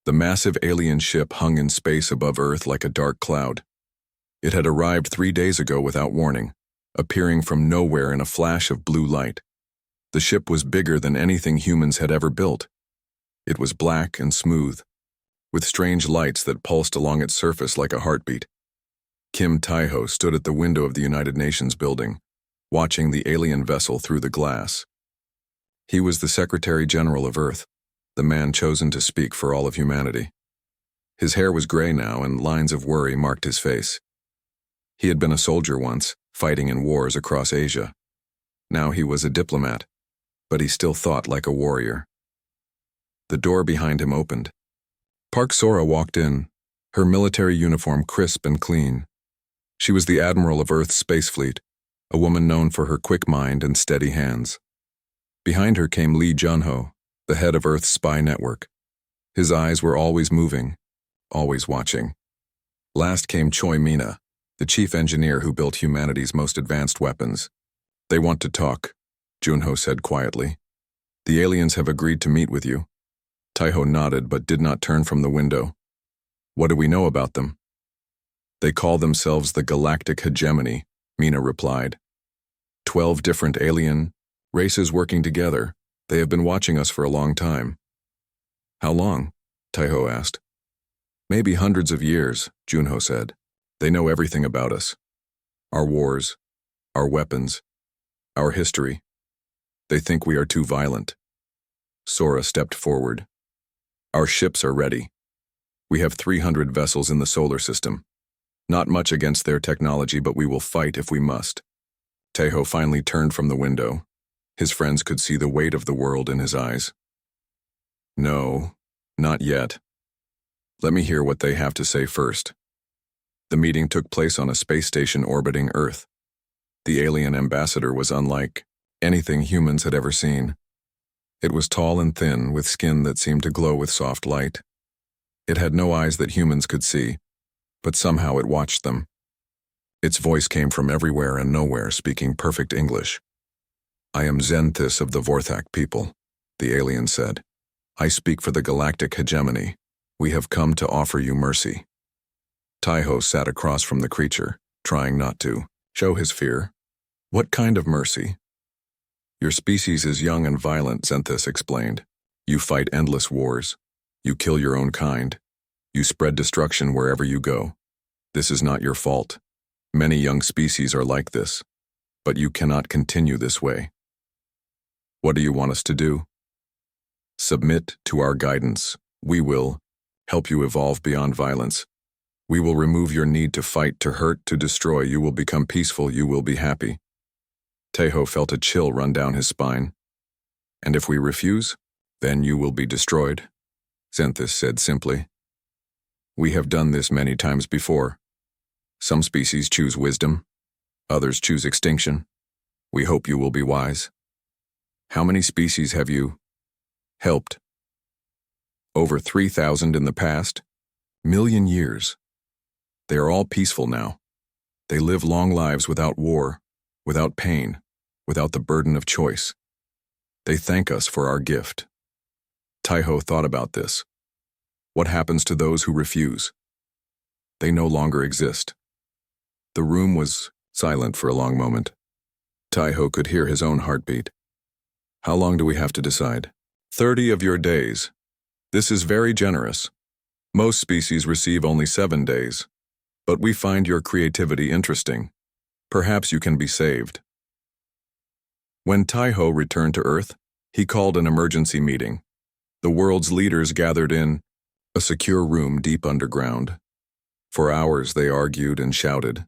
The massive alien ship hung in space above Earth like a dark cloud. It had arrived 3 days ago without warning, appearing from nowhere in a flash of blue light. The ship was bigger than anything humans had ever built. It was black and smooth, with strange lights that pulsed along its surface like a heartbeat. Kim Taiho stood at the window of the United Nations building, watching the alien vessel through the glass. He was the Secretary General of Earth, the man chosen to speak for all of humanity. His hair was gray now, and lines of worry marked his face. He had been a soldier once, fighting in wars across Asia. Now he was a diplomat, but he still thought like a warrior. The door behind him opened. Park Sora walked in, her military uniform crisp and clean. She was the Admiral of Earth's space fleet, a woman known for her quick mind and steady hands. Behind her came Lee Junho, the head of Earth's spy network. His eyes were always moving, always watching. Last came Choi Mina, the chief engineer who built humanity's most advanced weapons. "They want to talk," Junho said quietly. "The aliens have agreed to meet with you." Taiho nodded but did not turn from the window. "What do we know about them?" "They call themselves the Galactic Hegemony," Mina replied. 12 different alien races working together. They have been watching us for a long time." "How long?" Taiho asked. "Maybe hundreds of years," Junho said. "They know everything about us. Our wars, our weapons, our history. They think we are too violent." Sora stepped forward. "Our ships are ready. We have 300 vessels in the solar system. Not much against their technology, but we will fight if we must." Taiho finally turned from the window. His friends could see the weight of the world in his eyes. "No, not yet. Let me hear what they have to say first." The meeting took place on a space station orbiting Earth. The alien ambassador was unlike anything humans had ever seen. It was tall and thin, with skin that seemed to glow with soft light. It had no eyes that humans could see, but somehow it watched them. Its voice came from everywhere and nowhere, speaking perfect English. "I am Zenthis of the Vorthak people," the alien said. "I speak for the Galactic Hegemony. We have come to offer you mercy." Taiho sat across from the creature, trying not to show his fear. "What kind of mercy?" "Your species is young and violent," Zenthis explained. "You fight endless wars. You kill your own kind. You spread destruction wherever you go. This is not your fault. Many young species are like this. But you cannot continue this way. What do you want us to do?" "Submit to our guidance. We will help you evolve beyond violence. We will remove your need to fight, to hurt, to destroy. You will become peaceful. You will be happy." Taiho felt a chill run down his spine. "And if we refuse, then you will be destroyed," Zenthis said simply. "We have done this many times before. Some species choose wisdom. Others choose extinction. We hope you will be wise." "How many species have you helped?" "Over 3,000 in the past. Million years. They are all peaceful now. They live long lives without war, without pain, without the burden of choice. They thank us for our gift." Taiho thought about this. What happens to those who refuse? They no longer exist. The room was silent for a long moment. Taiho could hear his own heartbeat. "How long do we have to decide?" 30 of your days. This is very generous. Most species receive only 7 days. But we find your creativity interesting. Perhaps you can be saved." When Taiho returned to Earth, he called an emergency meeting. The world's leaders gathered in a secure room deep underground. For hours they argued and shouted.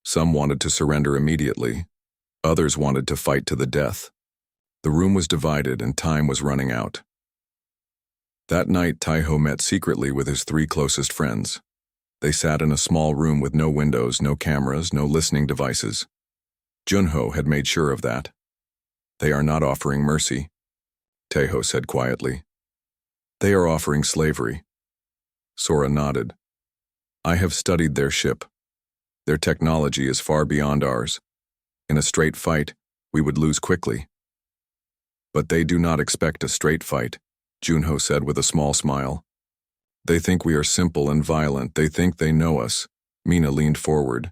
Some wanted to surrender immediately. Others wanted to fight to the death. The room was divided and time was running out. That night, Taiho met secretly with his 3 closest friends. They sat in a small room with no windows, no cameras, no listening devices. Junho had made sure of that. "They are not offering mercy," Taiho said quietly. "They are offering slavery." Sora nodded. "I have studied their ship. Their technology is far beyond ours. In a straight fight, we would lose quickly." "But they do not expect a straight fight," Junho said with a small smile. They think we are simple and violent. They think they know us. Mina leaned forward.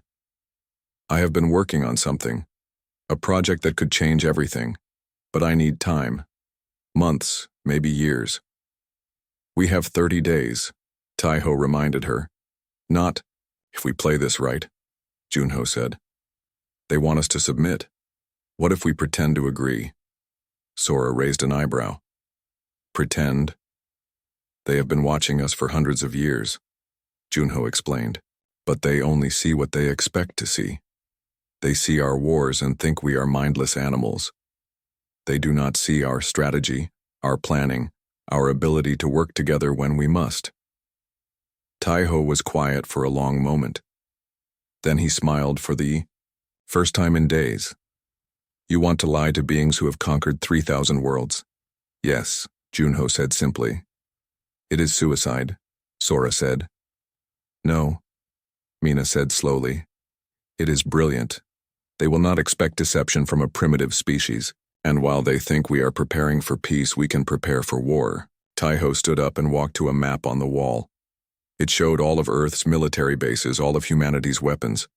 I have been working on something. A project that could change everything. But I need time. Months, maybe years. We have 30 days, Taiho reminded her. Not, if we play this right, Junho said. They want us to submit. What if we pretend to agree? Sora raised an eyebrow. Pretend? They have been watching us for hundreds of years, Junho explained. But they only see what they expect to see. They see our wars and think we are mindless animals. They do not see our strategy, our planning, our ability to work together when we must. Taiho was quiet for a long moment. Then he smiled for the first time in days. You want to lie to beings who have conquered 3,000 worlds? Yes, Junho said simply. It is suicide, Sora said. No, Mina said slowly. It is brilliant. They will not expect deception from a primitive species, and while they think we are preparing for peace, we can prepare for war. Taiho stood up and walked to a map on the wall. It showed all of Earth's military bases, all of humanity's weapons.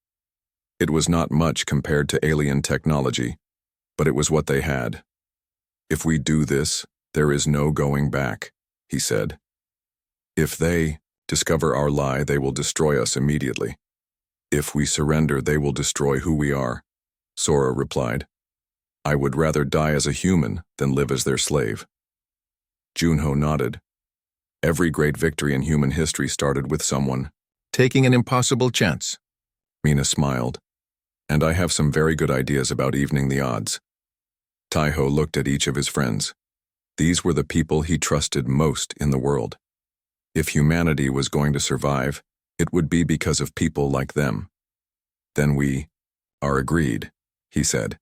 It was not much compared to alien technology, but it was what they had. If we do this, there is no going back, he said. If they discover our lie, they will destroy us immediately. If we surrender, they will destroy who we are, Sora replied. I would rather die as a human than live as their slave. Junho nodded. Every great victory in human history started with someone taking an impossible chance. Mina smiled. And I have some very good ideas about evening the odds. Taiho looked at each of his friends. These were the people he trusted most in the world. If humanity was going to survive, it would be because of people like them. Then we are agreed, he said.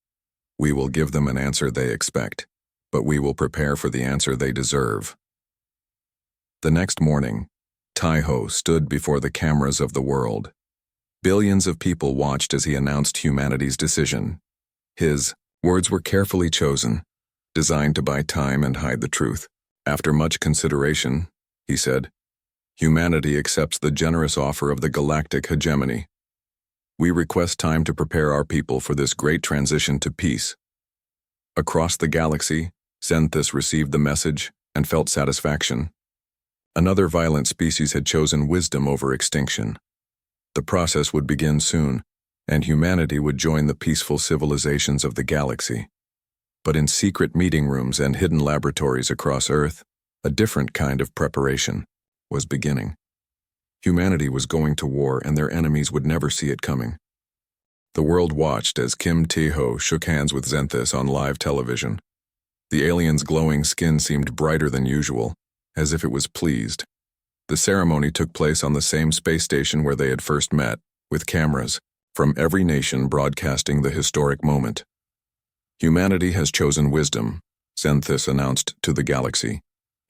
We will give them an answer they expect, but we will prepare for the answer they deserve. The next morning, Taiho stood before the cameras of the world. Billions of people watched as he announced humanity's decision. His words were carefully chosen, designed to buy time and hide the truth. After much consideration, he said, humanity accepts the generous offer of the galactic hegemony. We request time to prepare our people for this great transition to peace. Across the galaxy, Xanthus received the message and felt satisfaction. Another violent species had chosen wisdom over extinction. The process would begin soon, and humanity would join the peaceful civilizations of the galaxy. But in secret meeting rooms and hidden laboratories across Earth, a different kind of preparation was beginning. Humanity was going to war, and their enemies would never see it coming. The world watched as Kim Tae-ho shook hands with Xanthus on live television. The alien's glowing skin seemed brighter than usual, as if it was pleased. The ceremony took place on the same space station where they had first met, with cameras from every nation broadcasting the historic moment. Humanity has chosen wisdom, Xanthus announced to the galaxy.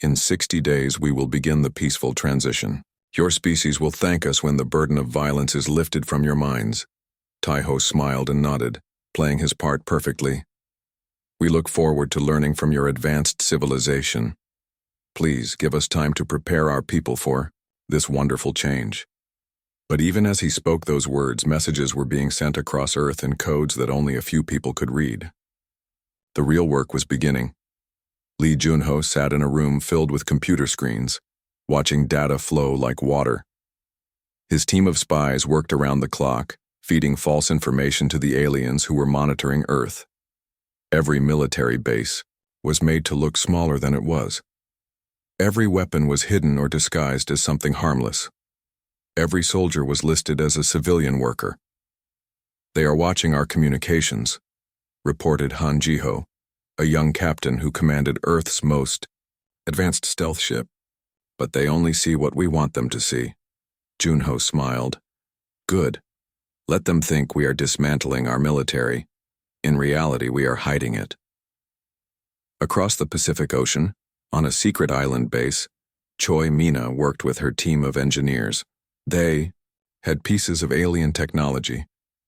In 60 days we will begin the peaceful transition. Your species will thank us when the burden of violence is lifted from your minds. Taiho smiled and nodded, playing his part perfectly. We look forward to learning from your advanced civilization. Please give us time to prepare our people for this wonderful change. But even as he spoke those words, messages were being sent across Earth in codes that only a few people could read. The real work was beginning. Lee Junho sat in a room filled with computer screens, watching data flow like water. His team of spies worked around the clock, feeding false information to the aliens who were monitoring Earth. Every military base was made to look smaller than it was. Every weapon was hidden or disguised as something harmless. Every soldier was listed as a civilian worker. They are watching our communications, reported Han Jiho, a young captain who commanded Earth's most advanced stealth ship. But they only see what we want them to see. Junho smiled. Good. Let them think we are dismantling our military. In reality, we are hiding it. Across the Pacific Ocean, on a secret island base, Choi Mina worked with her team of engineers. They had pieces of alien technology,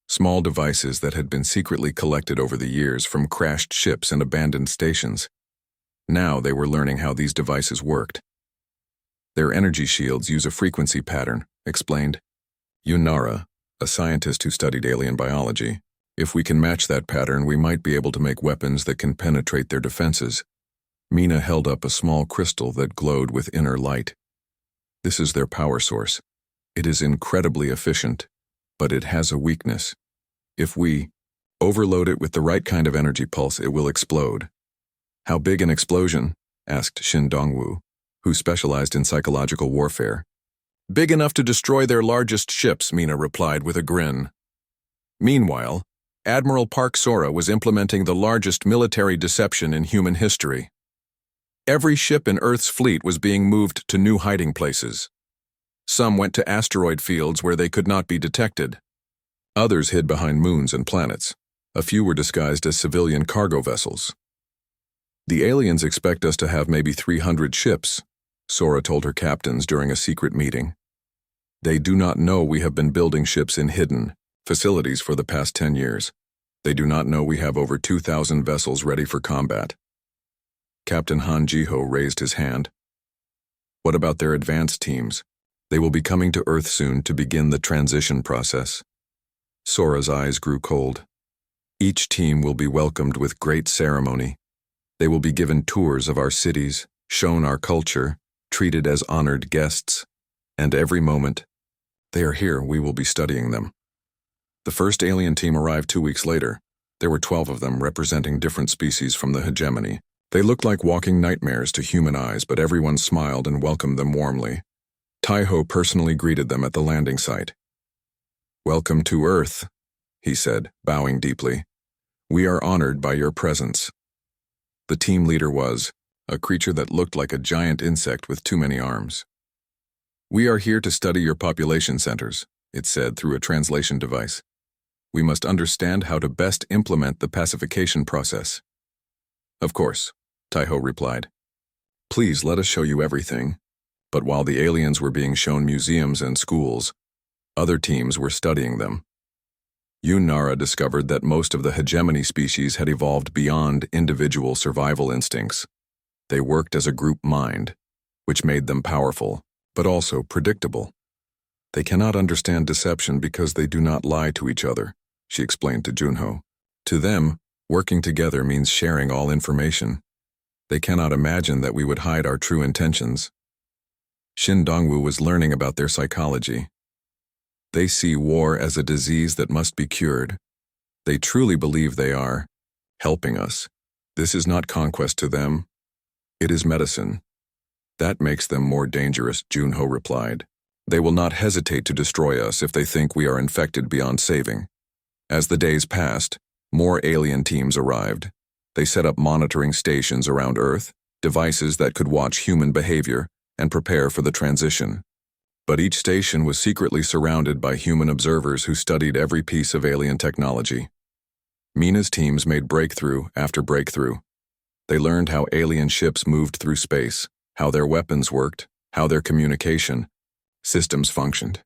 small devices that had been secretly collected over the years from crashed ships and abandoned stations. Now they were learning how these devices worked. Their energy shields use a frequency pattern, explained Yunara, a scientist who studied alien biology. If we can match that pattern, we might be able to make weapons that can penetrate their defenses. Mina held up a small crystal that glowed with inner light. This is their power source. It is incredibly efficient, but it has a weakness. If we overload it with the right kind of energy pulse, it will explode. How big an explosion? Asked Shin Dongwu, who specialized in psychological warfare. Big enough to destroy their largest ships, Mina replied with a grin. Meanwhile, Admiral Park Sora was implementing the largest military deception in human history. Every ship in Earth's fleet was being moved to new hiding places. Some went to asteroid fields where they could not be detected. Others hid behind moons and planets. A few were disguised as civilian cargo vessels. The aliens expect us to have maybe 300 ships, Sora told her captains during a secret meeting. They do not know we have been building ships in hidden facilities for the past 10 years. They do not know we have over 2,000 vessels ready for combat. Captain Han Jiho raised his hand. What about their advanced teams? They will be coming to Earth soon to begin the transition process. Sora's eyes grew cold. Each team will be welcomed with great ceremony. They will be given tours of our cities, shown our culture, treated as honored guests, and every moment they are here, we will be studying them. The first alien team arrived 2 weeks later. There were 12 of them representing different species from the hegemony. They looked like walking nightmares to human eyes, but everyone smiled and welcomed them warmly. Taiho personally greeted them at the landing site. Welcome to Earth, he said, bowing deeply. We are honored by your presence. The team leader was a creature that looked like a giant insect with too many arms. We are here to study your population centers, it said through a translation device. We must understand how to best implement the pacification process. Of course, Taiho replied. Please let us show you everything. But while the aliens were being shown museums and schools, other teams were studying them. Yunara discovered that most of the hegemony species had evolved beyond individual survival instincts. They worked as a group mind, which made them powerful, but also predictable. They cannot understand deception because they do not lie to each other, she explained to Junho. To them, working together means sharing all information. They cannot imagine that we would hide our true intentions. Shin Dongwu was learning about their psychology. They see war as a disease that must be cured. They truly believe they are helping us. This is not conquest to them. It is medicine. That makes them more dangerous, Junho replied. They will not hesitate to destroy us if they think we are infected beyond saving. As the days passed, more alien teams arrived. They set up monitoring stations around Earth, devices that could watch human behavior and prepare for the transition. But each station was secretly surrounded by human observers who studied every piece of alien technology. Mina's teams made breakthrough after breakthrough. They learned how alien ships moved through space, how their weapons worked, how their communication systems functioned.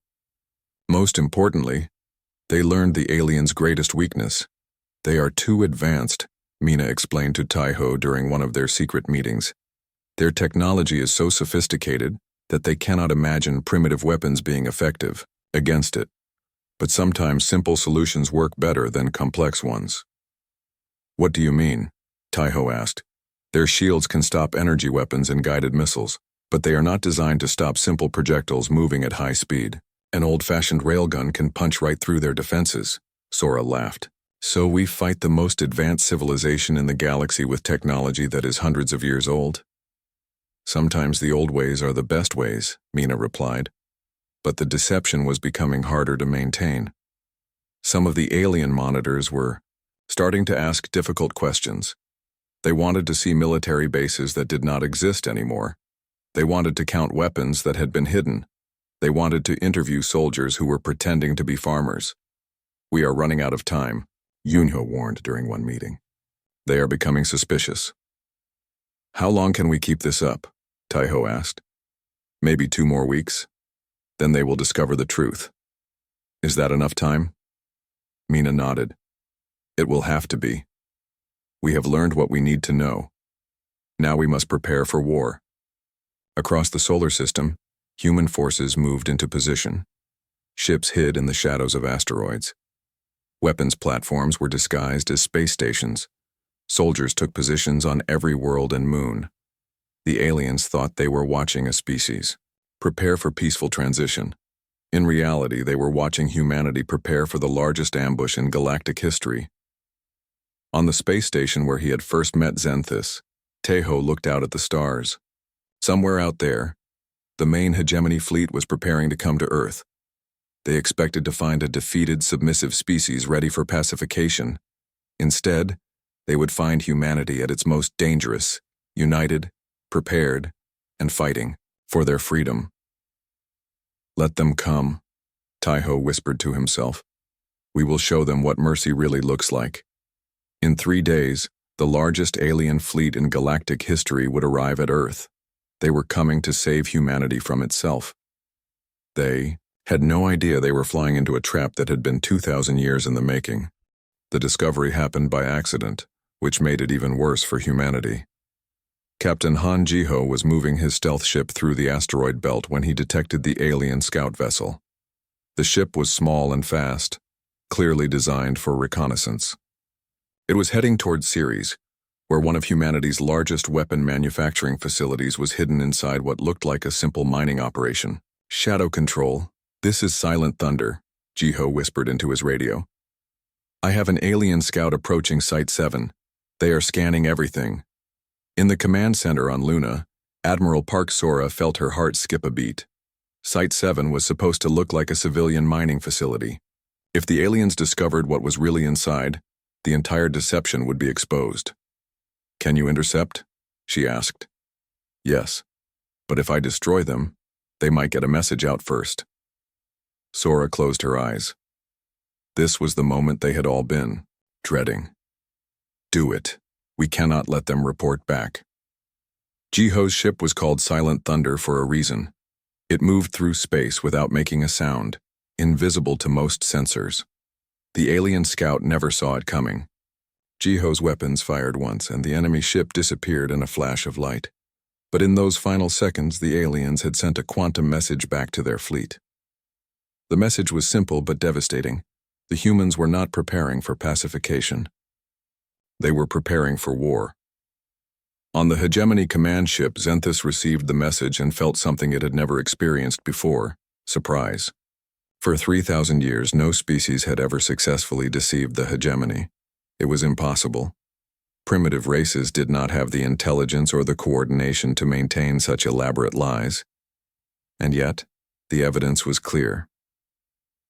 Most importantly, they learned the aliens' greatest weakness. They are too advanced, Mina explained to Taiho during one of their secret meetings. Their technology is so sophisticated that they cannot imagine primitive weapons being effective against it. But sometimes simple solutions work better than complex ones. What do you mean? Taiho asked. Their shields can stop energy weapons and guided missiles, but they are not designed to stop simple projectiles moving at high speed. An old-fashioned railgun can punch right through their defenses, Sora laughed. So we fight the most advanced civilization in the galaxy with technology that is hundreds of years old? Sometimes the old ways are the best ways, Mina replied. But the deception was becoming harder to maintain. Some of the alien monitors were starting to ask difficult questions. They wanted to see military bases that did not exist anymore. They wanted to count weapons that had been hidden. They wanted to interview soldiers who were pretending to be farmers. We are running out of time, Yunho warned during one meeting. They are becoming suspicious. How long can we keep this up? Taiho asked. Maybe 2 more weeks. Then they will discover the truth. Is that enough time? Mina nodded. It will have to be. We have learned what we need to know. Now we must prepare for war. Across the solar system, human forces moved into position. Ships hid in the shadows of asteroids. Weapons platforms were disguised as space stations. Soldiers took positions on every world and moon. The aliens thought they were watching a species prepare for peaceful transition. In reality, they were watching humanity prepare for the largest ambush in galactic history. On the space station where he had first met Xanthus, Tejo looked out at the stars. Somewhere out there, the main hegemony fleet was preparing to come to Earth. They expected to find a defeated, submissive species ready for pacification. Instead, they would find humanity at its most dangerous, united, prepared, and fighting for their freedom. "Let them come," Tejo whispered to himself. "We will show them what mercy really looks like." In 3 days, the largest alien fleet in galactic history would arrive at Earth. They were coming to save humanity from itself. They had no idea they were flying into a trap that had been 2,000 years in the making. The discovery happened by accident, which made it even worse for humanity. Captain Han Jiho was moving his stealth ship through the asteroid belt when he detected the alien scout vessel. The ship was small and fast, clearly designed for reconnaissance. It was heading towards Ceres, where one of humanity's largest weapon manufacturing facilities was hidden inside what looked like a simple mining operation. "Shadow control, this is Silent Thunder," Jiho whispered into his radio. "I have an alien scout approaching Site 7. They are scanning everything." In the command center on Luna, Admiral Park Sora felt her heart skip a beat. Site 7 was supposed to look like a civilian mining facility. If the aliens discovered what was really inside, the entire deception would be exposed. "Can you intercept?" she asked. "Yes, but if I destroy them, they might get a message out first." Sora closed her eyes. This was the moment they had all been dreading. "Do it. We cannot let them report back." Jiho's ship was called Silent Thunder for a reason. It moved through space without making a sound, invisible to most sensors. The alien scout never saw it coming. Jiho's weapons fired once, and the enemy ship disappeared in a flash of light. But in those final seconds, the aliens had sent a quantum message back to their fleet. The message was simple but devastating. The humans were not preparing for pacification. They were preparing for war. On the Hegemony command ship, Xanthus received the message and felt something it had never experienced before: surprise. For 3,000 years, no species had ever successfully deceived the Hegemony. It was impossible. Primitive races did not have the intelligence or the coordination to maintain such elaborate lies. And yet, the evidence was clear.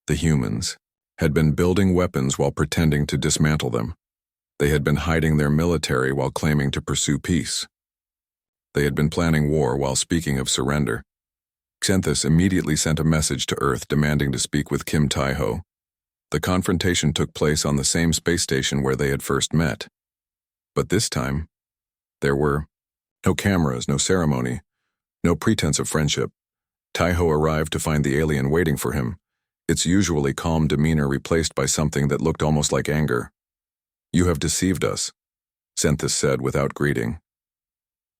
The humans had been building weapons while pretending to dismantle them. They had been hiding their military while claiming to pursue peace. They had been planning war while speaking of surrender. Xanthus immediately sent a message to Earth demanding to speak with Kim Taiho. The confrontation took place on the same space station where they had first met. But this time, there were no cameras, no ceremony, no pretense of friendship. Taiho arrived to find the alien waiting for him, its usually calm demeanor replaced by something that looked almost like anger. "You have deceived us," Xanthus said without greeting.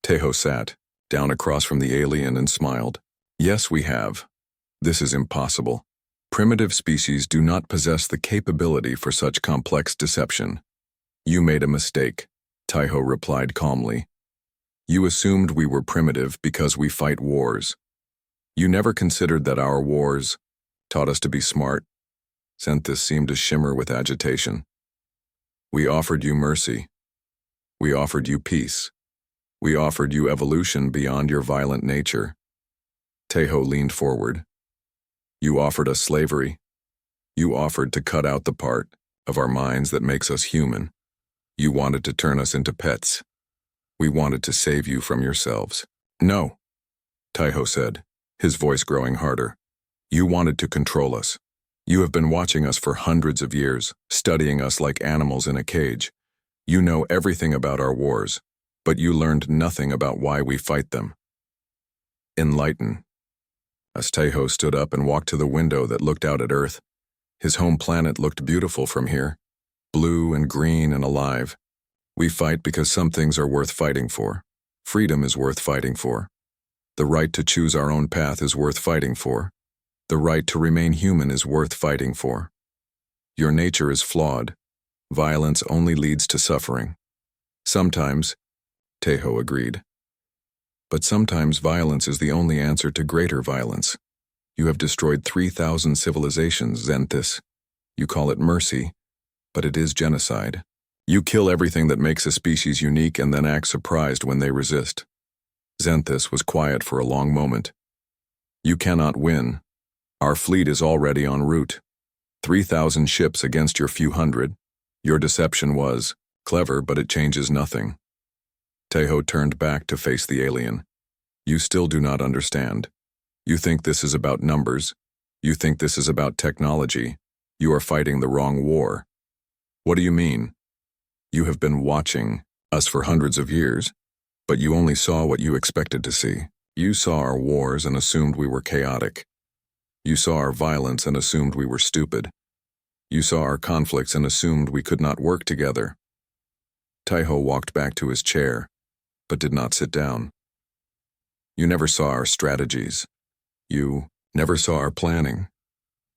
Taiho sat down across from the alien and smiled. "Yes, we have. This is impossible. Primitive species do not possess the capability for such complex deception." "You made a mistake," Taiho replied calmly. "You assumed we were primitive because we fight wars. You never considered that our wars taught us to be smart." Xanthus seemed to shimmer with agitation. "We offered you mercy. We offered you peace. We offered you evolution beyond your violent nature." Taiho leaned forward. "You offered us slavery. You offered to cut out the part of our minds that makes us human. You wanted to turn us into pets. We wanted to save you from yourselves." "No," Taiho said, his voice growing harder. "You wanted to control us. You have been watching us for hundreds of years, studying us like animals in a cage. You know everything about our wars, but you learned nothing about why we fight them. Enlighten." As Taiho stood up and walked to the window that looked out at Earth, his home planet looked beautiful from here, blue and green and alive. "We fight because some things are worth fighting for. Freedom is worth fighting for. The right to choose our own path is worth fighting for. The right to remain human is worth fighting for. Your nature is flawed. Violence only leads to suffering. Sometimes, Tejo agreed. But sometimes violence is the only answer to greater violence. You have destroyed 3,000 civilizations, Xenthis. You call it mercy, but it is genocide. You kill everything that makes a species unique and then act surprised when they resist. Xenthis was quiet for a long moment. You cannot win. Our fleet is already en route. 3,000 ships against your few hundred. Your deception was clever, but it changes nothing. Tejo turned back to face the alien. You still do not understand. You think this is about numbers. You think this is about technology. You are fighting the wrong war. What do you mean? You have been watching us for hundreds of years, but you only saw what you expected to see. You saw our wars and assumed we were chaotic. You saw our violence and assumed we were stupid. You saw our conflicts and assumed we could not work together. Tejo walked back to his chair, but did not sit down. You never saw our strategies. You never saw our planning.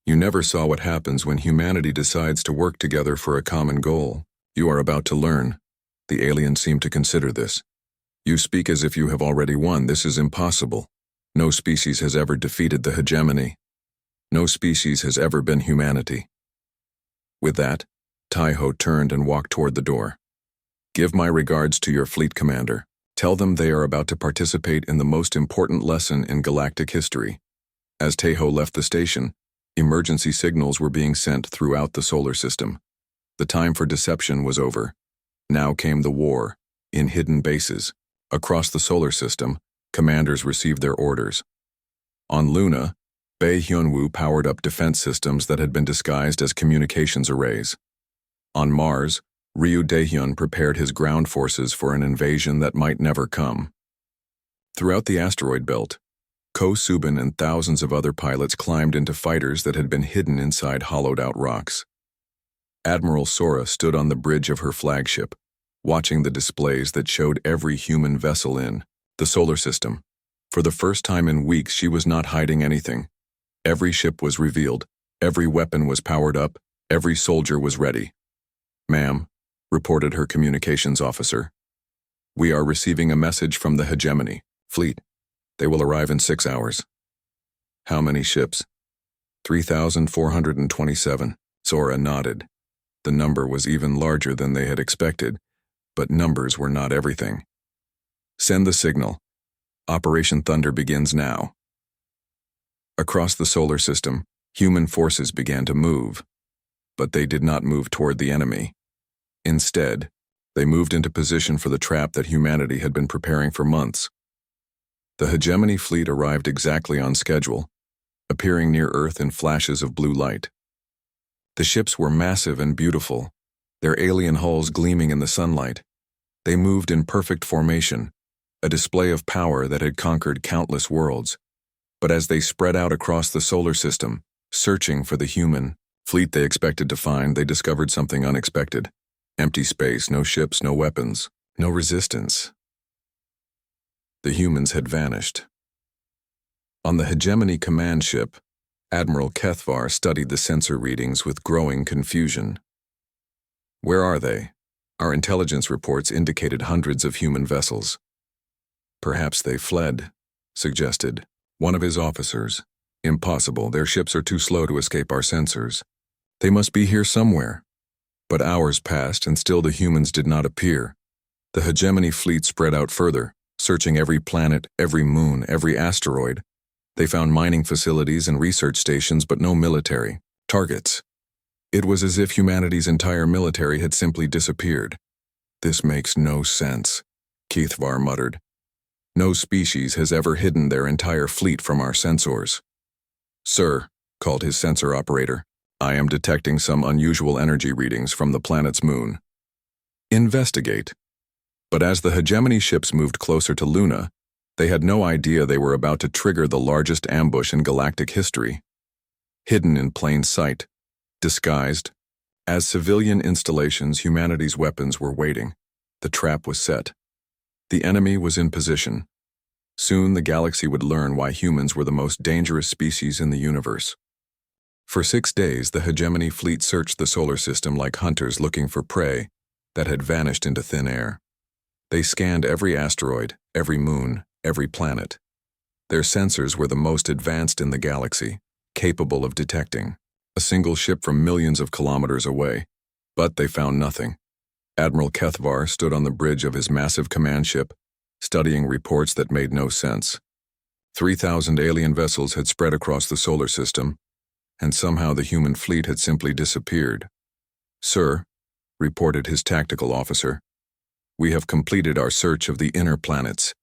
You never saw what happens when humanity decides to work together for a common goal. You are about to learn. The alien seemed to consider this. You speak as if you have already won. This is impossible. No species has ever defeated the hegemony. No species has ever been humanity. With that, Tejo turned and walked toward the door. Give my regards to your fleet commander. Tell them they are about to participate in the most important lesson in galactic history. As Tejo left the station, emergency signals were being sent throughout the solar system. The time for deception was over. Now came the war, in hidden bases. Across the solar system, commanders received their orders. On Luna, Bae Hyunwoo powered up defense systems that had been disguised as communications arrays. On Mars, Ryu Daehyun prepared his ground forces for an invasion that might never come. Throughout the asteroid belt, Ko Subin and thousands of other pilots climbed into fighters that had been hidden inside hollowed-out rocks. Admiral Sora stood on the bridge of her flagship, watching the displays that showed every human vessel in the solar system. For the first time in weeks, she was not hiding anything. Every ship was revealed, every weapon was powered up, every soldier was ready. Ma'am, reported her communications officer. We are receiving a message from the hegemony fleet. They will arrive in 6 hours. How many ships? 3,427. Sora nodded. The number was even larger than they had expected, but numbers were not everything. Send the signal. Operation Thunder begins now. Across the solar system, human forces began to move, but they did not move toward the enemy. Instead, they moved into position for the trap that humanity had been preparing for months. The hegemony fleet arrived exactly on schedule, appearing near Earth in flashes of blue light. The ships were massive and beautiful, their alien hulls gleaming in the sunlight. They moved in perfect formation, a display of power that had conquered countless worlds. But as they spread out across the solar system, searching for the human fleet they expected to find, they discovered something unexpected. Empty space, no ships, no weapons, no resistance. The humans had vanished. On the hegemony command ship, Admiral Kethvar studied the sensor readings with growing confusion. Where are they? Our intelligence reports indicated hundreds of human vessels. Perhaps they fled, suggested one of his officers. Impossible, their ships are too slow to escape our sensors. They must be here somewhere. But hours passed and still the humans did not appear. The hegemony fleet spread out further, searching every planet, every moon, every asteroid. They found mining facilities and research stations, but no military targets. It was as if humanity's entire military had simply disappeared. This makes no sense, Kethvar muttered. No species has ever hidden their entire fleet from our sensors. Sir, called his sensor operator, I am detecting some unusual energy readings from the planet's moon. Investigate. But as the hegemony ships moved closer to Luna, they had no idea they were about to trigger the largest ambush in galactic history. Hidden in plain sight, disguised, as civilian installations, humanity's weapons were waiting. The trap was set. The enemy was in position. Soon the galaxy would learn why humans were the most dangerous species in the universe. For 6 days, the hegemony fleet searched the solar system like hunters looking for prey that had vanished into thin air. They scanned every asteroid, every moon, every planet. Their sensors were the most advanced in the galaxy, capable of detecting a single ship from millions of kilometers away. But they found nothing. Admiral Kethvar stood on the bridge of his massive command ship, studying reports that made no sense. 3,000 alien vessels had spread across the solar system, and somehow the human fleet had simply disappeared. "Sir," reported his tactical officer, "we have completed our search of the inner planets.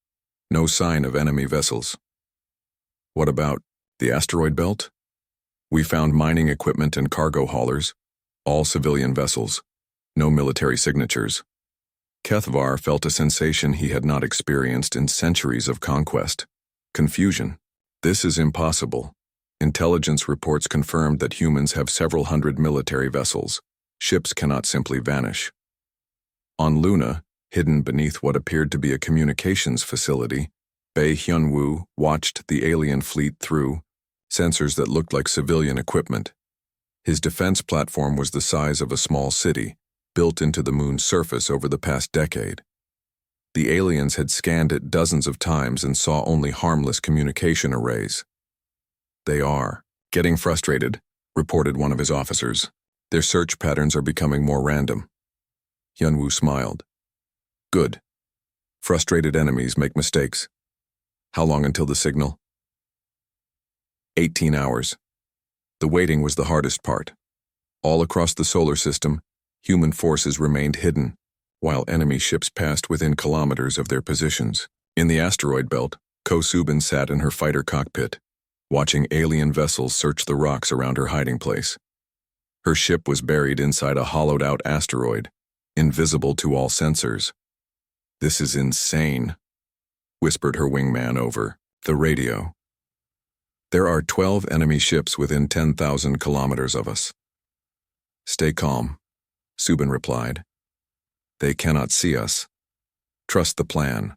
No sign of enemy vessels." "What about the asteroid belt?" "We found mining equipment and cargo haulers, all civilian vessels, no military signatures." Kethvar felt a sensation he had not experienced in centuries of conquest. Confusion. "This is impossible. Intelligence reports confirmed that humans have several hundred military vessels. Ships cannot simply vanish." On Luna, hidden beneath what appeared to be a communications facility, Bae Hyun-woo watched the alien fleet through sensors that looked like civilian equipment. His defense platform was the size of a small city, built into the moon's surface over the past decade. The aliens had scanned it dozens of times and saw only harmless communication arrays. "They are getting frustrated," reported one of his officers. "Their search patterns are becoming more random." Hyun-woo smiled. "Good. Frustrated enemies make mistakes. How long until the signal?" 18 hours. The waiting was the hardest part. All across the solar system, human forces remained hidden, while enemy ships passed within kilometers of their positions. In the asteroid belt, Ko Subin sat in her fighter cockpit, watching alien vessels search the rocks around her hiding place. Her ship was buried inside a hollowed-out asteroid, invisible to all sensors. "This is insane," whispered her wingman over the radio. "There are 12 enemy ships within 10,000 kilometers of us." "Stay calm," Subin replied. "They cannot see us. Trust the plan."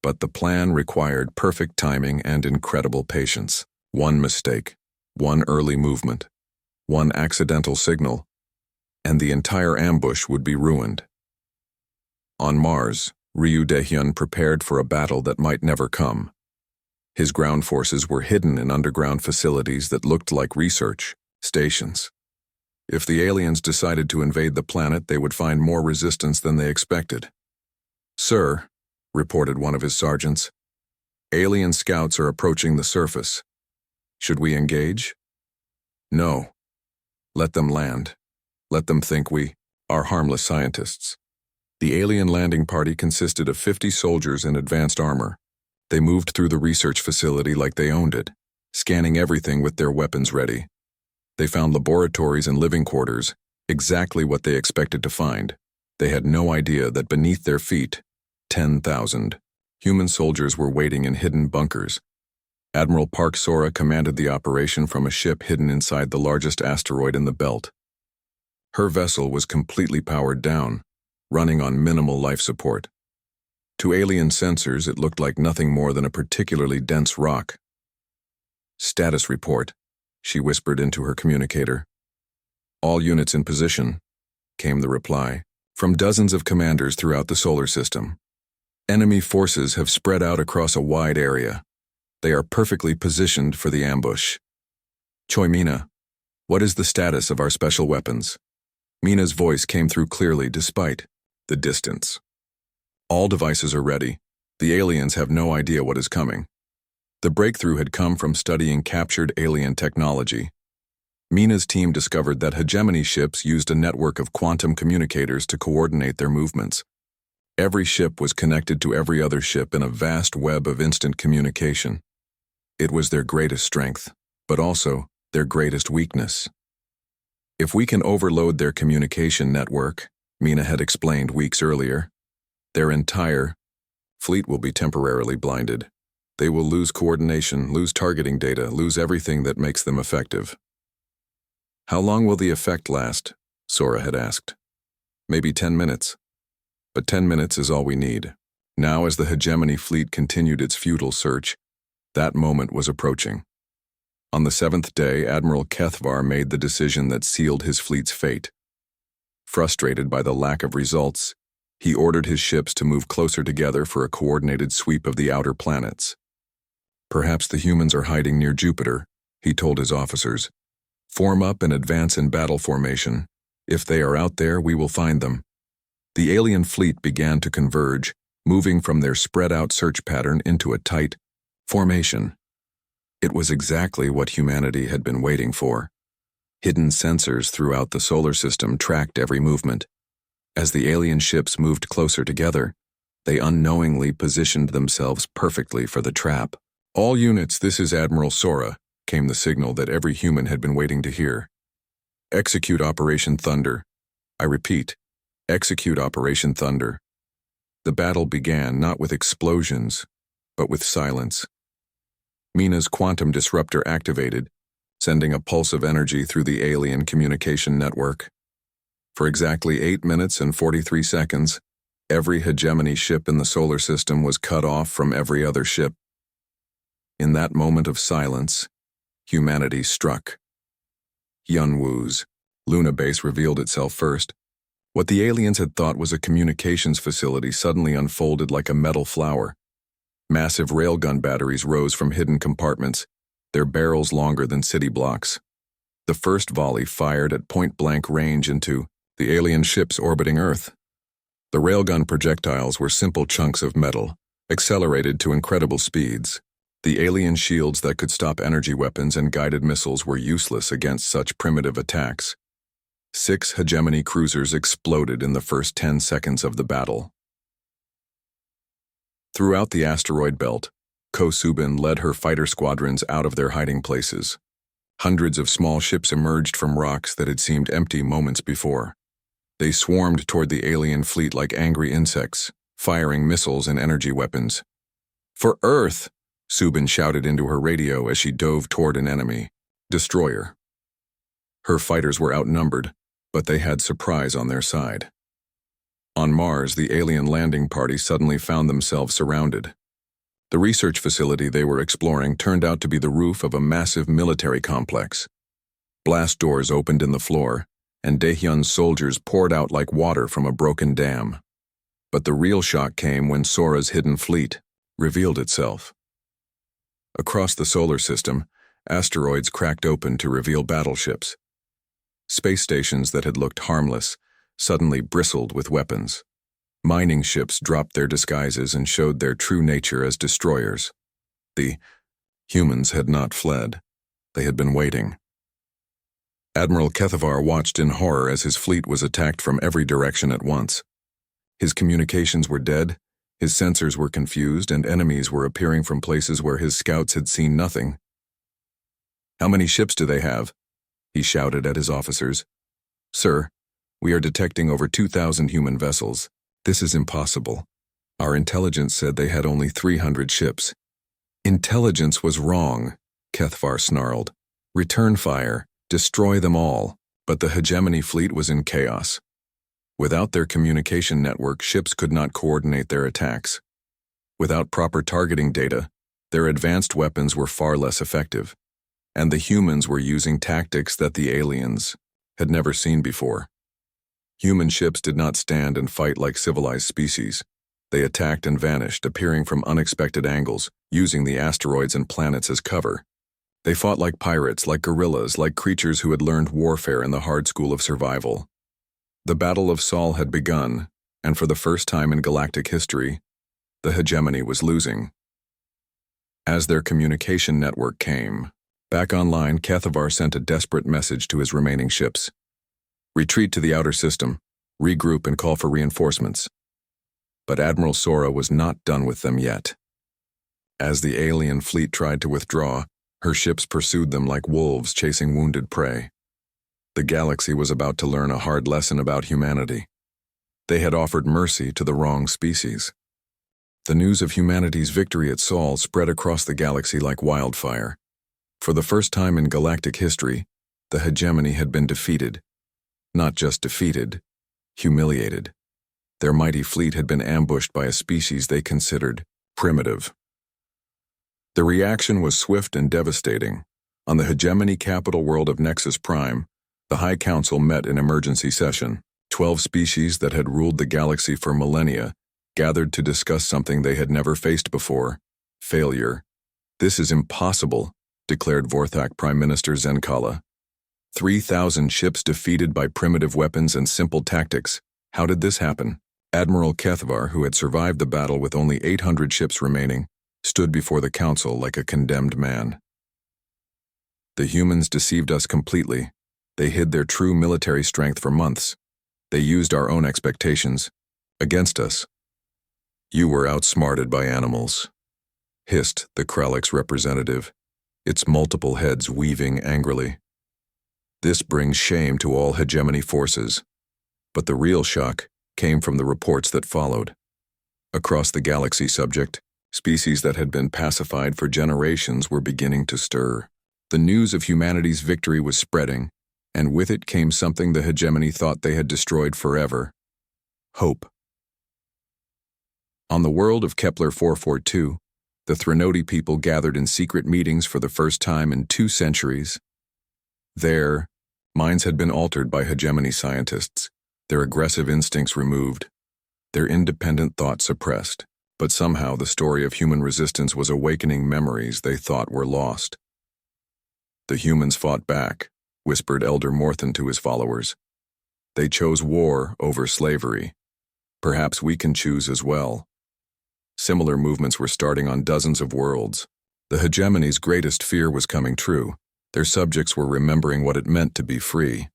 But the plan required perfect timing and incredible patience. One mistake, one early movement, one accidental signal, and the entire ambush would be ruined. On Mars, Ryu Daehyun prepared for a battle that might never come. His ground forces were hidden in underground facilities that looked like research stations. If the aliens decided to invade the planet, they would find more resistance than they expected. "Sir," reported one of his sergeants, "alien scouts are approaching the surface. Should we engage?" "No. Let them land. Let them think we are harmless scientists." The alien landing party consisted of 50 soldiers in advanced armor. They moved through the research facility like they owned it, scanning everything with their weapons ready. They found laboratories and living quarters, exactly what they expected to find. They had no idea that beneath their feet, 10,000 human soldiers were waiting in hidden bunkers. Admiral Park Sora commanded the operation from a ship hidden inside the largest asteroid in the belt. Her vessel was completely powered down, running on minimal life support. To alien sensors, it looked like nothing more than a particularly dense rock. "Status report," she whispered into her communicator. "All units in position," came the reply, from dozens of commanders throughout the solar system. "Enemy forces have spread out across a wide area. They are perfectly positioned for the ambush. Choi Mina, what is the status of our special weapons?" Mina's voice came through clearly despite the distance. "All devices are ready. The aliens have no idea what is coming." The breakthrough had come from studying captured alien technology. Mina's team discovered that hegemony ships used a network of quantum communicators to coordinate their movements. Every ship was connected to every other ship in a vast web of instant communication. It was their greatest strength, but also their greatest weakness. "If we can overload their communication network," Mina had explained weeks earlier, "their entire fleet will be temporarily blinded. They will lose coordination, lose targeting data, lose everything that makes them effective." "How long will the effect last?" Sora had asked. "Maybe 10 minutes. But 10 minutes is all we need." Now, as the hegemony fleet continued its futile search, that moment was approaching. On the seventh day, Admiral Kethvar made the decision that sealed his fleet's fate. Frustrated by the lack of results, he ordered his ships to move closer together for a coordinated sweep of the outer planets. "Perhaps the humans are hiding near Jupiter," he told his officers. "Form up and advance in battle formation. If they are out there, we will find them." The alien fleet began to converge, moving from their spread-out search pattern into a tight formation. It was exactly what humanity had been waiting for. Hidden sensors throughout the solar system tracked every movement. As the alien ships moved closer together, they unknowingly positioned themselves perfectly for the trap. "All units, this is Admiral Sora," came the signal that every human had been waiting to hear. "Execute Operation Thunder. I repeat, execute Operation Thunder." The battle began not with explosions, but with silence. Mina's quantum disruptor activated, sending a pulse of energy through the alien communication network. For exactly 8 minutes and 43 seconds, every hegemony ship in the solar system was cut off from every other ship. In that moment of silence, humanity struck. Yunwu's Luna base revealed itself first. What the aliens had thought was a communications facility suddenly unfolded like a metal flower. Massive railgun batteries rose from hidden compartments, their barrels longer than city blocks. The first volley fired at point-blank range into the alien ships orbiting Earth. The railgun projectiles were simple chunks of metal, accelerated to incredible speeds. The alien shields that could stop energy weapons and guided missiles were useless against such primitive attacks. 6 hegemony cruisers exploded in the first 10 seconds of the battle. Throughout the asteroid belt, Ko-Subin led her fighter squadrons out of their hiding places. Hundreds of small ships emerged from rocks that had seemed empty moments before. They swarmed toward the alien fleet like angry insects, firing missiles and energy weapons. "For Earth!" Subin shouted into her radio as she dove toward an enemy destroyer. Her fighters were outnumbered, but they had surprise on their side. On Mars, the alien landing party suddenly found themselves surrounded. The research facility they were exploring turned out to be the roof of a massive military complex. Blast doors opened in the floor, and Daehyun's soldiers poured out like water from a broken dam. But the real shock came when Sora's hidden fleet revealed itself. Across the solar system, asteroids cracked open to reveal battleships. Space stations that had looked harmless suddenly bristled with weapons. Mining ships dropped their disguises and showed their true nature as destroyers. The humans had not fled. They had been waiting. Admiral Kethvar watched in horror as his fleet was attacked from every direction at once. His communications were dead, his sensors were confused, and enemies were appearing from places where his scouts had seen nothing. "How many ships do they have?" he shouted at his officers. "Sir, we are detecting over 2,000 human vessels. This is impossible. Our intelligence said they had only 300 ships." "Intelligence was wrong," Kethvar snarled. "Return fire. Destroy them all." But the hegemony fleet was in chaos. Without their communication network, ships could not coordinate their attacks. Without proper targeting data, their advanced weapons were far less effective. And the humans were using tactics that the aliens had never seen before. Human ships did not stand and fight like civilized species. They attacked and vanished, appearing from unexpected angles, using the asteroids and planets as cover. They fought like pirates, like guerrillas, like creatures who had learned warfare in the hard school of survival. The Battle of Sol had begun, and for the first time in galactic history, the hegemony was losing. As their communication network came back online, Kethvar sent a desperate message to his remaining ships. "Retreat to the outer system, regroup and call for reinforcements." But Admiral Sora was not done with them yet. As the alien fleet tried to withdraw, her ships pursued them like wolves chasing wounded prey. The galaxy was about to learn a hard lesson about humanity. They had offered mercy to the wrong species. The news of humanity's victory at Sol spread across the galaxy like wildfire. For the first time in galactic history, the hegemony had been defeated. Not just defeated, humiliated. Their mighty fleet had been ambushed by a species they considered primitive. The reaction was swift and devastating. On the hegemony capital world of Nexus Prime, the High Council met in emergency session. 12 species that had ruled the galaxy for millennia gathered to discuss something they had never faced before: failure. "This is impossible," declared Vorthak Prime Minister Zenkala. 3,000 ships defeated by primitive weapons and simple tactics. How did this happen? Admiral Kethvar, who had survived the battle with only 800 ships remaining, stood before the council like a condemned man. "The humans deceived us completely. They hid their true military strength for months. They used our own expectations against us." "You were outsmarted by animals," hissed the Kralix representative, its multiple heads weaving angrily. "This brings shame to all hegemony forces." But the real shock came from the reports that followed. Across the galaxy, species that had been pacified for generations were beginning to stir. The news of humanity's victory was spreading, and with it came something the hegemony thought they had destroyed forever: hope. On the world of Kepler 442, the Threnody people gathered in secret meetings for the first time in 2 centuries. There, minds had been altered by hegemony scientists, their aggressive instincts removed, their independent thought suppressed. But somehow the story of human resistance was awakening memories they thought were lost. "The humans fought back," whispered Elder Morthen to his followers. "They chose war over slavery. Perhaps we can choose as well." Similar movements were starting on dozens of worlds. The hegemony's greatest fear was coming true. Their subjects were remembering what it meant to be free.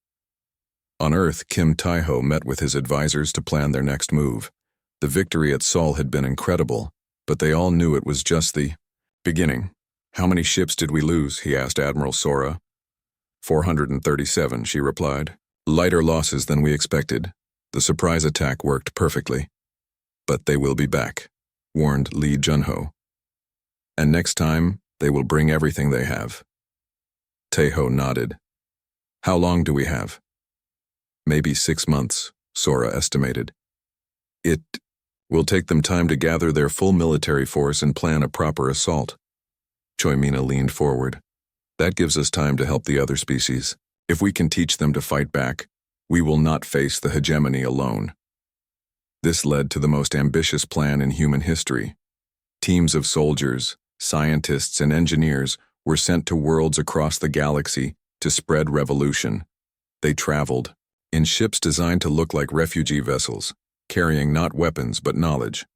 On Earth, Kim Taiho met with his advisors to plan their next move. The victory at Sol had been incredible, but they all knew it was just the beginning. "How many ships did we lose?" he asked Admiral Sora. 437, she replied. "Lighter losses than we expected. The surprise attack worked perfectly." "But they will be back," warned Li Junho. "And next time, they will bring everything they have." Taiho nodded. "How long do we have?" "Maybe 6 months, Sora estimated. It will take them time to gather their full military force and plan a proper assault." Choimina leaned forward. "That gives us time to help the other species. If we can teach them to fight back, we will not face the hegemony alone." This led to the most ambitious plan in human history. Teams of soldiers, scientists, and engineers were sent to worlds across the galaxy to spread revolution. They traveled in ships designed to look like refugee vessels, carrying not weapons but knowledge.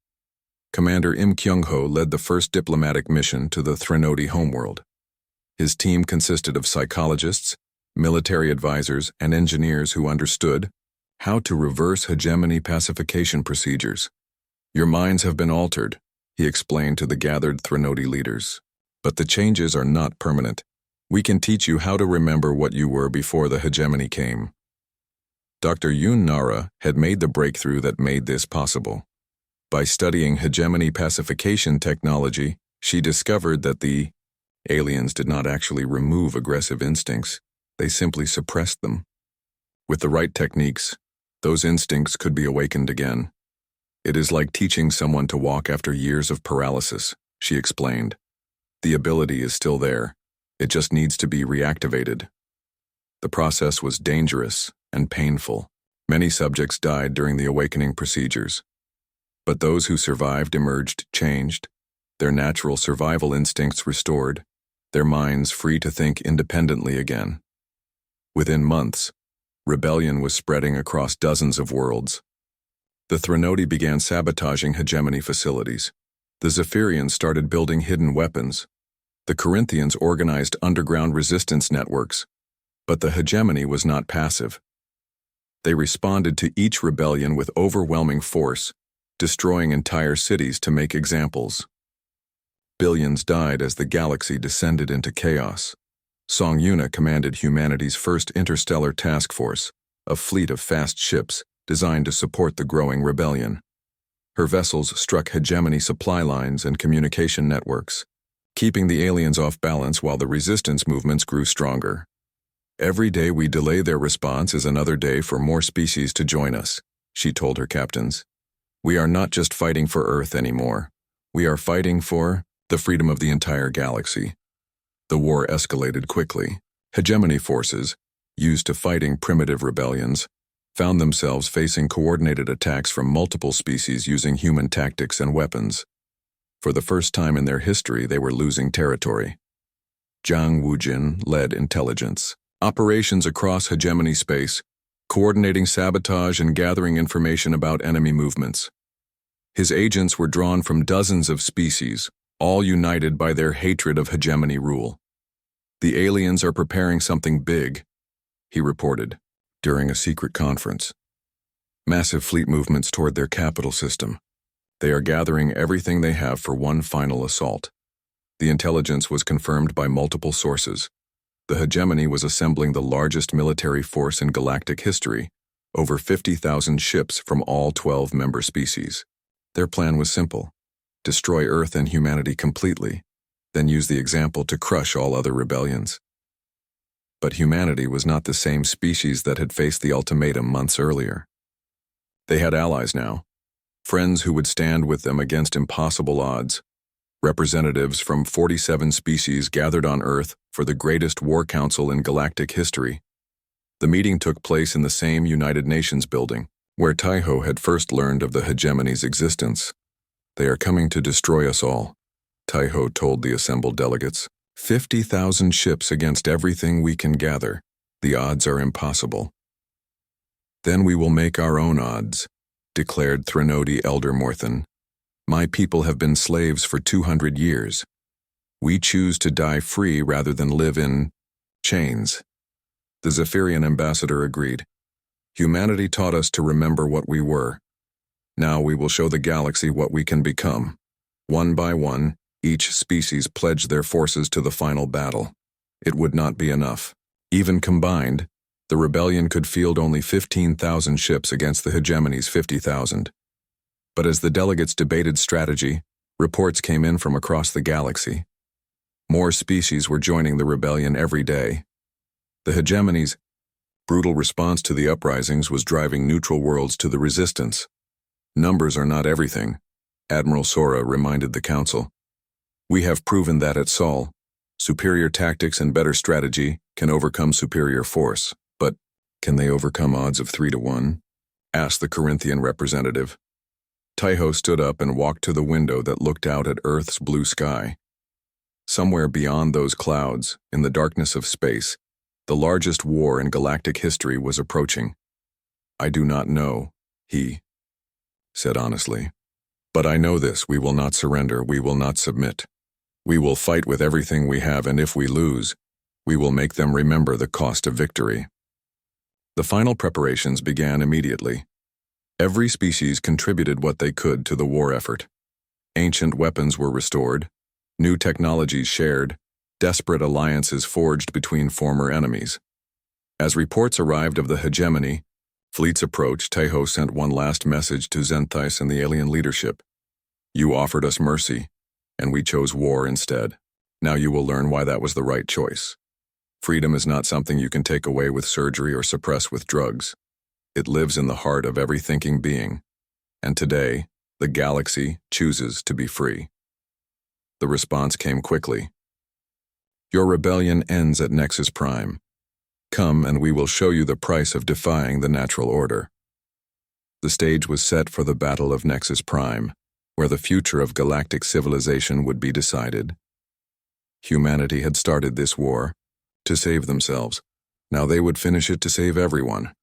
Commander Im Kyung-ho led the first diplomatic mission to the Threnody homeworld. His team consisted of psychologists, military advisors, and engineers who understood how to reverse hegemony pacification procedures. "Your minds have been altered," he explained to the gathered Threnody leaders. "But the changes are not permanent. We can teach you how to remember what you were before the hegemony came." Dr. Yoon Nara had made the breakthrough that made this possible. By studying hegemony pacification technology, she discovered that the aliens did not actually remove aggressive instincts, they simply suppressed them. With the right techniques, those instincts could be awakened again. "It is like teaching someone to walk after years of paralysis," she explained. "The ability is still there, it just needs to be reactivated." The process was dangerous and painful. Many subjects died during the awakening procedures. But those who survived emerged changed, their natural survival instincts restored, their minds free to think independently again. Within months, rebellion was spreading across dozens of worlds. The Threnody began sabotaging hegemony facilities. The Zephyrians started building hidden weapons. The Corinthians organized underground resistance networks. But the hegemony was not passive. They responded to each rebellion with overwhelming force, destroying entire cities to make examples. Billions died as the galaxy descended into chaos. Song Yuna commanded humanity's first interstellar task force, a fleet of fast ships designed to support the growing rebellion. Her vessels struck hegemony supply lines and communication networks, keeping the aliens off balance while the resistance movements grew stronger. "Every day we delay their response is another day for more species to join us," she told her captains. We are not just fighting for Earth anymore. We are fighting for the freedom of the entire galaxy. The war escalated quickly. Hegemony forces, used to fighting primitive rebellions, found themselves facing coordinated attacks from multiple species using human tactics and weapons. For the first time in their history, they were losing territory. Zhang Wujin led intelligence operations across hegemony space, coordinating sabotage and gathering information about enemy movements. His agents were drawn from dozens of species, all united by their hatred of hegemony rule. The aliens are preparing something big, he reported, during a secret conference. Massive fleet movements toward their capital system. They are gathering everything they have for one final assault. The intelligence was confirmed by multiple sources. The hegemony was assembling the largest military force in galactic history, over 50,000 ships from all 12 member species. Their plan was simple: destroy Earth and humanity completely, then use the example to crush all other rebellions. But humanity was not the same species that had faced the ultimatum months earlier. They had allies now, friends who would stand with them against impossible odds. Representatives from 47 species gathered on Earth for the greatest war council in galactic history. The meeting took place in the same United Nations building, where Taiho had first learned of the hegemony's existence. They are coming to destroy us all, Taiho told the assembled delegates. 50,000 ships against everything we can gather. The odds are impossible. Then we will make our own odds, declared Threnody Elder Morthen. My people have been slaves for 200 years. We choose to die free rather than live in chains. The Zephyrian ambassador agreed. Humanity taught us to remember what we were. Now we will show the galaxy what we can become. One by one, each species pledged their forces to the final battle. It would not be enough. Even combined, the rebellion could field only 15,000 ships against the hegemony's 50,000. But as the delegates debated strategy, reports came in from across the galaxy. More species were joining the rebellion every day. The hegemony's brutal response to the uprisings was driving neutral worlds to the resistance. Numbers are not everything, Admiral Sora reminded the council. We have proven that at Sol, superior tactics and better strategy can overcome superior force, but can they overcome odds of 3-1? Asked the Corinthian representative. Taiho stood up and walked to the window that looked out at Earth's blue sky. Somewhere beyond those clouds, in the darkness of space, the largest war in galactic history was approaching. I do not know, he said honestly. But I know this: we will not surrender, we will not submit. We will fight with everything we have, and if we lose, we will make them remember the cost of victory. The final preparations began immediately. Every species contributed what they could to the war effort. Ancient weapons were restored, new technologies shared, desperate alliances forged between former enemies. As reports arrived of the hegemony, fleets approached, Taiho sent one last message to Zenthais and the alien leadership. You offered us mercy, and we chose war instead. Now you will learn why that was the right choice. Freedom is not something you can take away with surgery or suppress with drugs. It lives in the heart of every thinking being, and today, the galaxy chooses to be free. The response came quickly. Your rebellion ends at Nexus Prime. Come and we will show you the price of defying the natural order. The stage was set for the Battle of Nexus Prime, where the future of galactic civilization would be decided. Humanity had started this war to save themselves. Now they would finish it to save everyone.